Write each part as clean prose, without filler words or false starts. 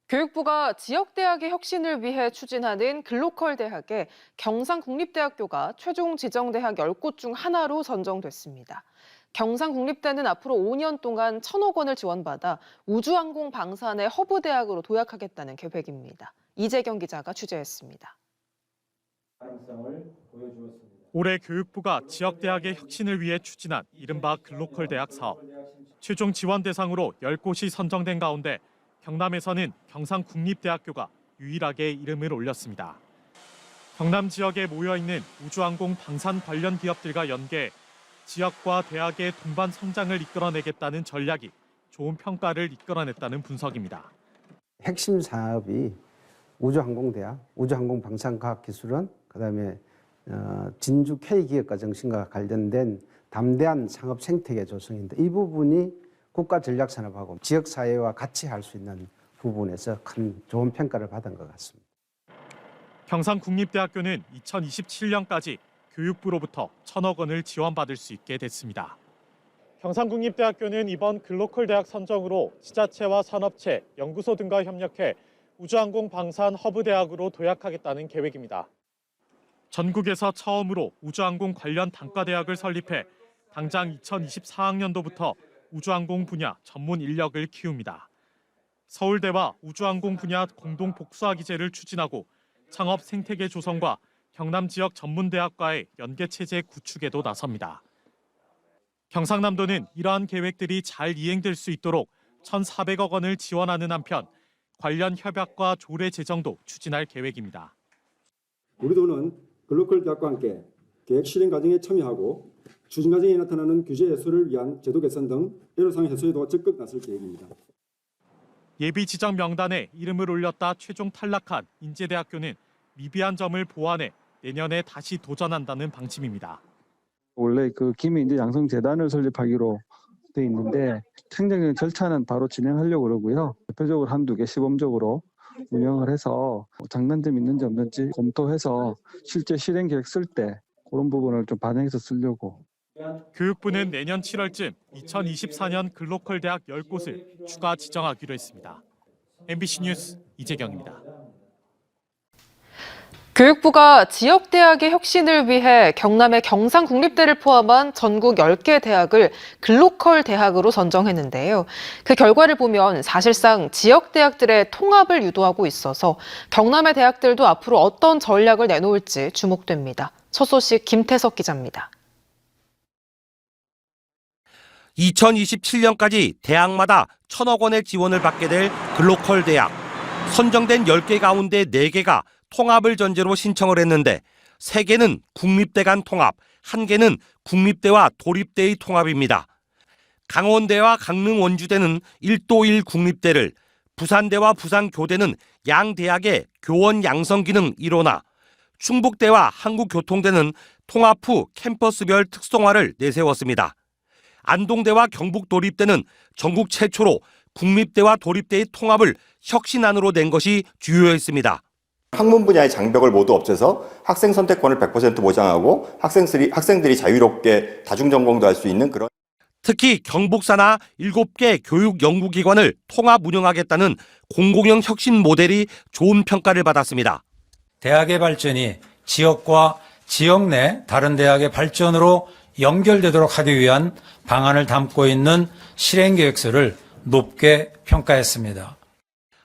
교육부가 지역대학의 혁신을 위해 추진하는 글로컬 대학에 경상국립대학교가 최종 지정대학 10곳 중 하나로 선정됐습니다. 경상국립대는 앞으로 5년 동안 1,000억 원을 지원받아 우주항공 방산의 허브대학으로 도약하겠다는 계획입니다. 이재경 기자가 취재했습니다. 올해 교육부가 지역대학의 혁신을 위해 추진한 이른바 글로컬 대학 사업. 최종 지원 대상으로 10곳이 선정된 가운데 경남에서는 경상국립대학교가 유일하게 이름을 올렸습니다. 경남 지역에 모여있는 우주항공 방산 관련 기업들과 연계해 지역과 대학의 동반 성장을 이끌어내겠다는 전략이 좋은 평가를 이끌어냈다는 분석입니다. 핵심 사업이 우주항공대학, 우주항공방산과학기술원, 그다음에 진주 K기업가 정신과 관련된 담대한 상업 생태계 조성인데 이 부분이 국가 전략 산업하고 지역 사회와 같이 할 수 있는 부분에서 큰 좋은 평가를 받은 것 같습니다. 경상국립대학교는 2027년까지 교육부로부터 1,000억 원을 지원받을 수 있게 됐습니다. 경상국립대학교는 이번 글로컬 대학 선정으로 지자체와 산업체, 연구소 등과 협력해 우주항공 방산 허브 대학으로 도약하겠다는 계획입니다. 전국에서 처음으로 우주항공 관련 단과대학을 설립해 당장 2024학년도부터 우주항공 분야 전문 인력을 키웁니다. 서울대와 우주항공 분야 공동 복수화 기제를 추진하고 창업 생태계 조성과 경남 지역 전문대학과의 연계체제 구축에도 나섭니다. 경상남도는 이러한 계획들이 잘 이행될 수 있도록 1,400억 원을 지원하는 한편 관련 협약과 조례 제정도 추진할 계획입니다. 우리 도는 글로컬 대학과 함께 계획 실행 과정에 참여하고 추진 과정에 나타나는 규제 해소를 위한 제도 개선 등 애로사항 해소에도 적극 나설 계획입니다. 예비 지정 명단에 이름을 올렸다 최종 탈락한 인제대학교는 미비한 점을 보완해 내년에 다시 도전한다는 방침입니다. 원래 김해인재 양성재단을 설립하기로 돼 있는데 행정적인 절차는 바로 진행하려고 그러고요. 대표적으로 한두 개 시범적으로 운영을 해서 장단점이 있는지 없는지 검토해서 실제 실행 계획 쓸 때 그런 부분을 좀 반영해서 쓰려고. 교육부는 내년 7월쯤 2024년 글로컬 대학 10곳을 추가 지정하기로 했습니다. MBC 뉴스 이재경입니다. 교육부가 지역대학의 혁신을 위해 경남의 경상국립대를 포함한 전국 10개 대학을 글로컬 대학으로 선정했는데요. 그 결과를 보면 사실상 지역대학들의 통합을 유도하고 있어서 경남의 대학들도 앞으로 어떤 전략을 내놓을지 주목됩니다. 첫 소식 김태석 기자입니다. 2027년까지 대학마다 1,000억 원의 지원을 받게 될 글로컬 대학. 선정된 10개 가운데 4개가 통합을 전제로 신청을 했는데 3개는 국립대 간 통합, 1개는 국립대와 도립대의 통합입니다. 강원대와 강릉 원주대는 1도1 국립대를, 부산대와 부산교대는 양 대학의 교원 양성 기능 일원화, 충북대와 한국교통대는 통합 후 캠퍼스별 특성화를 내세웠습니다. 안동대와 경북도립대는 전국 최초로 국립대와 도립대의 통합을 혁신안으로 낸 것이 주요했습니다. 학문 분야의 장벽을 모두 없애서 학생 선택권을 100% 보장하고 학생들이 자유롭게 다중전공도 할 수 있는 그런. 특히 경북사나 7개 교육 연구기관을 통합 운영하겠다는 공공형 혁신 모델이 좋은 평가를 받았습니다. 대학의 발전이 지역과 지역 내 다른 대학의 발전으로 연결되도록 하기 위한 방안을 담고 있는 실행계획서를 높게 평가했습니다.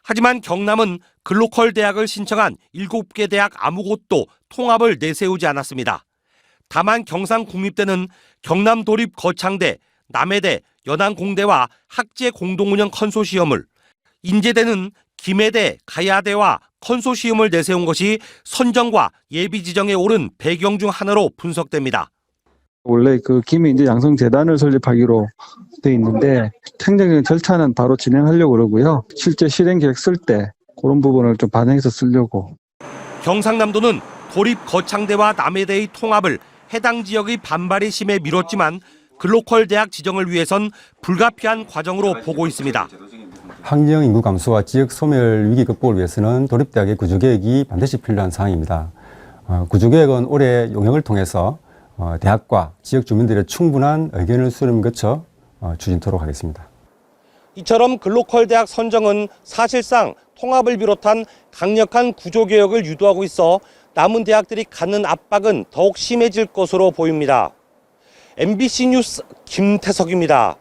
하지만 경남은 글로컬 대학을 신청한 7개 대학 아무 곳도 통합을 내세우지 않았습니다. 다만 경상국립대는 경남도립거창대, 남해대, 연안공대와 학제 공동운영 컨소시엄을, 인제대는 김해대, 가야대와 컨소시엄을 내세운 것이 선정과 예비 지정에 오른 배경 중 하나로 분석됩니다. 원래 김해인재 양성재단을 설립하기로 돼 있는데 행정적인 절차는 바로 진행하려고 그러고요. 실제 실행 계획 쓸 때 그런 부분을 좀 반영해서 쓰려고. 경상남도는 도립거창대와 남해대의 통합을 해당 지역의 반발이 심해 미뤘지만 글로컬 대학 지정을 위해선 불가피한 과정으로 보고 있습니다. 환경 인구 감소와 지역 소멸 위기 극복을 위해서는 도립대학의 구조개혁이 반드시 필요한 상황입니다. 구조개혁은 올해 용역을 통해서 대학과 지역 주민들의 충분한 의견을 수렴 거쳐 추진토록 하겠습니다. 이처럼 글로컬 대학 선정은 사실상 통합을 비롯한 강력한 구조개혁을 유도하고 있어 남은 대학들이 갖는 압박은 더욱 심해질 것으로 보입니다. MBC 뉴스 김태석입니다.